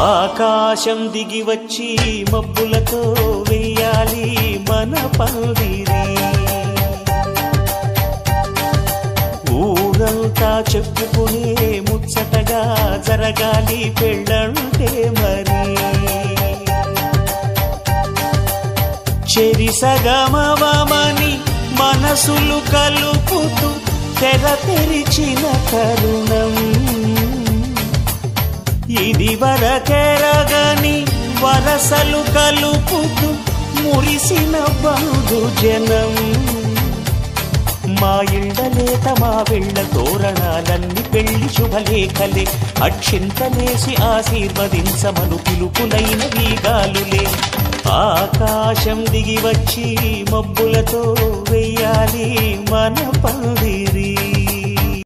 ఆకాశం దిగి వచ్చి మబ్బులతో వెయ్యాలి మన పందిరి. ఊరంతా చెప్పుకునే ముచ్చటగా జరగాలి పెళ్ళంటే మరి. చెరిసగమవమని మనసులు కలుపుతూ తెర తెరిచిన తరుణం. ఇది వరకెరగని వరసలు కలుపుతూ మురిసిన బంధుజనం. మా ఇళ్ళలేత మా వెళ్ళ తోరణాలన్నీ పెళ్లి శుభలేఖలే. అక్షింతలేసి ఆశీర్వదించమను పిలుపులైన వీగాలులే. ఆకాశం దిగి వచ్చి మబ్బులతో వెయ్యాలి మన పందిరి.